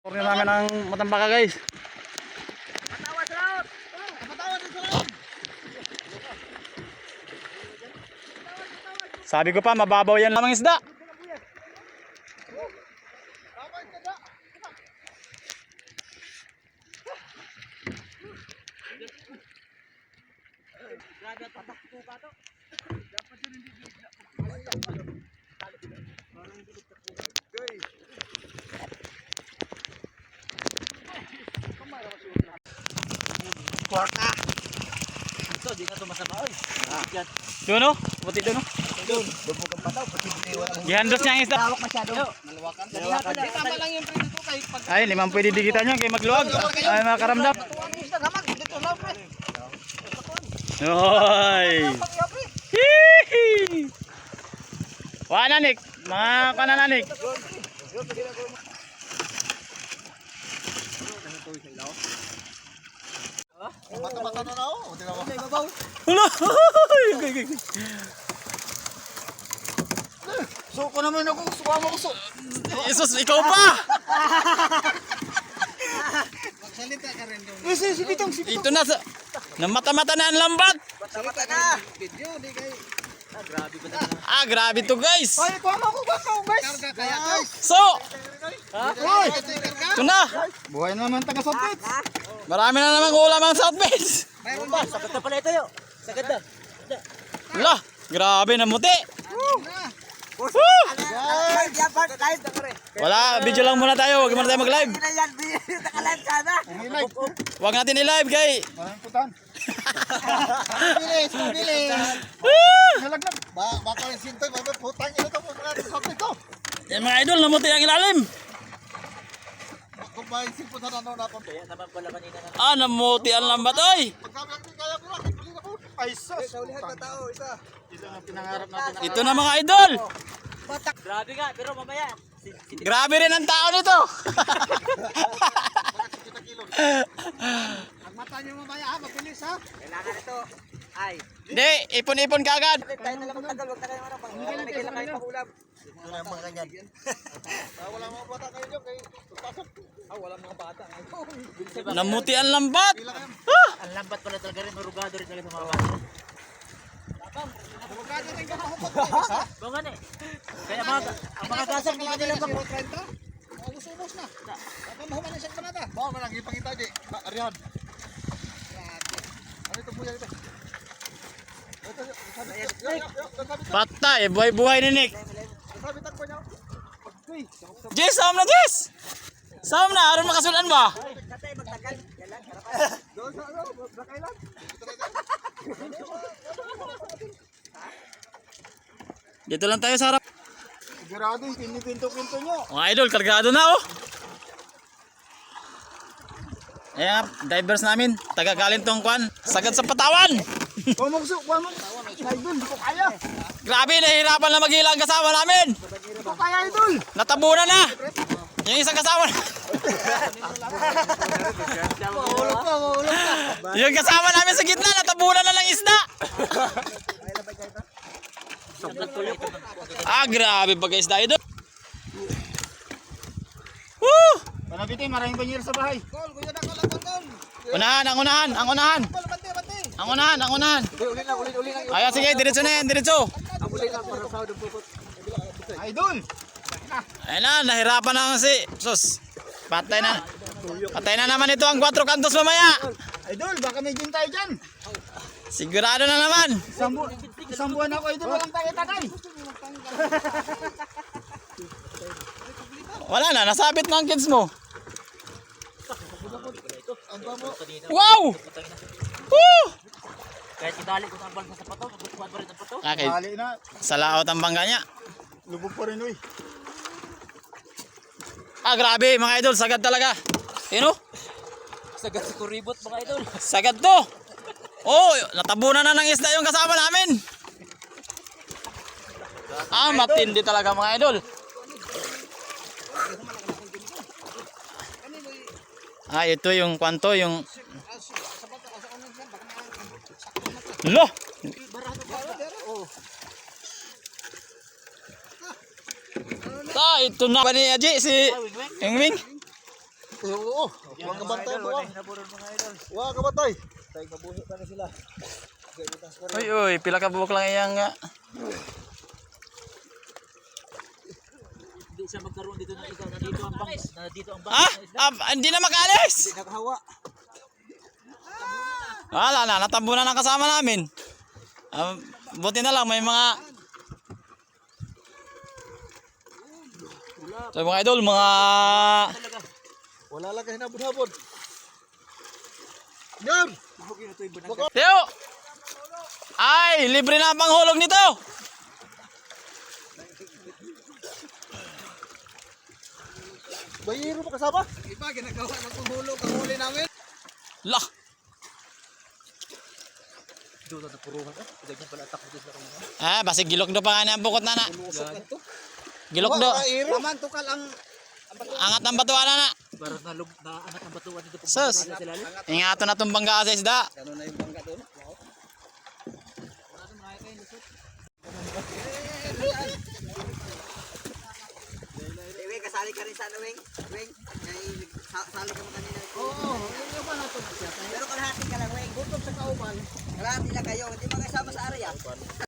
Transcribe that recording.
Order namin ng matambaka guys. Sabi ko pa mababaw yan lamang isda. Kwarta. Ito, di na ito masama. Doon o, buti doon o. Doon, bubog ang pataw. Gihandos niya ang isda. Tawak masyado. Malawakan. Tama lang yung prito ko kay pag... Ay, limang pwede digitan nyo kay magluwag. Ay, mga karamdam. Dito lang, pre. Hoy! Hihi! Wananik, mga kanananik. Mata-mata na ako. O, tingnan mo. Hala! Suko naman ako. Suko mo ko. Jesus, ikaw pa! Magsalita ka rin doon. Si Pitong. Ito na sa... Namata-mata na ang lambat! Mata-mata na. Video, di kayo. Grabe ba na? Ah, grabe to guys! Ay, kuha mo ko guys. Karga kaya guys. So! Ito na! Buhay naman taga-sopit. Marami na namang ulam ang South Beach! Mayroon ba? Sagad na pala ito yun. Sagad na. Hala! Grabe na muti! Wala, video lang muna tayo. Huwag muna tayo mag-live. Huwag natin i-live kay... Maraming putan. Bilis. Nalaglag. Baka yung sintoy, putang ino to. Putang ito. Yan mga idol, namuti ang ilalim. Kung ba yung simpo sa nanaw natin. Kaya naman pala kanina na. Ah, namuti ang lambat oy. Pagkablang din kaya pula. Huli na po. Ay sus. Saulihan pa tao. Isa na pinangarap natin. Ito na mga idol. Grabe nga, pero mamaya. Grabe rin ang tao nito. Ang mata niyo mamaya ha. Mabilis ha. Kailangan ito. Ay, Hindi, ipon-ipon ka agad. tayo na lang magtagal. Huwag na kayo marang. Pag lang kayo pakulam. Wala mga ganyan. Wala mga bata kayo dyan. Pasok. Wala mga bata. Namuti ang lambat. Ang lambat pala talaga rin. Marugado rin talaga sa mga bata. Bangan eh. Kaya ang mga gasang hindi nila bang... Ubus na. Baka mahuman na siyang panata. Baka malang ipangita di. Arihan. Ano ito buya ito? Patay, buhay-buhay ni Nick. Sabitan ko niya. Jess, saham na Jess. Saham na, aron makasulan ba? Katay, magtagal. Yan lang, harapan. Doon sa ano? Bakailan? Dito lang tayo sa harap. Sigurado yung pinipinto-pinto nyo. Mga idol, kargado na oh. Ayan, divers namin. Taga-galing tong kwan. Sagad sa patawan. Kuha mo. Idol, di ko kaya. Grabe, nahihirapan na maghila ang kasama namin. Di ko kaya, idol. Natabunan na. Yung isang kasama. Mahulog ka. Yung kasama namin sa gitna, natabunan na ng isda. Ah, grabe ba guys, isda idol. Woo! Panabitin, maraming banyero sa bahay. Gol, kuya na, gol. Unahan. Gol, bante. Ang unahan. Uli na. Ayan, sige, diretso na yan, diretso. Uli na, para sa udong pupot. Idol. Ayun na, nahirapan na si Sus. Patay na naman ito ang 4 kantos mamaya. Idol, baka may gin tayo dyan. Sigurado na naman. Isang buwan ako, idol. Walang takay-takay. Wala na, nasabit na ang kids mo. Ang bamo. Wow! Woo! Kahit itali ko sa balsa sa pato, magkukuhan pa rin ang pato. Okay, Hali na. sa laot ang bangga niya. Lubog pa rin, uy. Ah, grabe mga idol, sagad talaga. Yun oh, Sagad sa kuribot mga idol. sagad to. Oh, natabunan na ng isda yung kasama namin. Ah, matindi talaga mga idol. Ah, ito yung kwanto, yung... Lo! Ito na ba ni Aji si Wing Wing? Oo, huwag ka bantay mo. Naburon mga idol. Huwag ka bantay. Tayo kabuhi pa na sila. Uy, uy, pila ka buwak lang iyang nga. Hindi siya magkaroon dito ng ikaw. Nandito ang bangis. Nandito ang Ha? bangis. Hindi na makalis. Nakahawa. Wala na, natabunan ang kasama namin. Buti na lang may mga so mga idol, mga Wala lang kayo hinabod-habod. Yan! Teo! Ay, libre na ang panghulog nito. Bayiro pa kasama? Iba, ginagawa ng panghulog ang huli namin. Lah, Doon na puruhan ka. Ganyan pala atak dito sa kanya. basig gilok do pa nga ang bukot na na. Lusok na to. Gilok do. Laman tukal ang... Angat ang batuan na. Para na anak ang batuan dito. Sus. Sa lalim. Ingato na tong bangga sa isda. Ano na yung bangga doon? Weng, kasali ka rin sa ano, Weng? Weng, salo ka mo kanina. Oo, yung ba nato na siya? Pero kalahati ka lang, Weng. Gutom sa kauban. Kalahati lang kayo, hindi mga kasama sa area.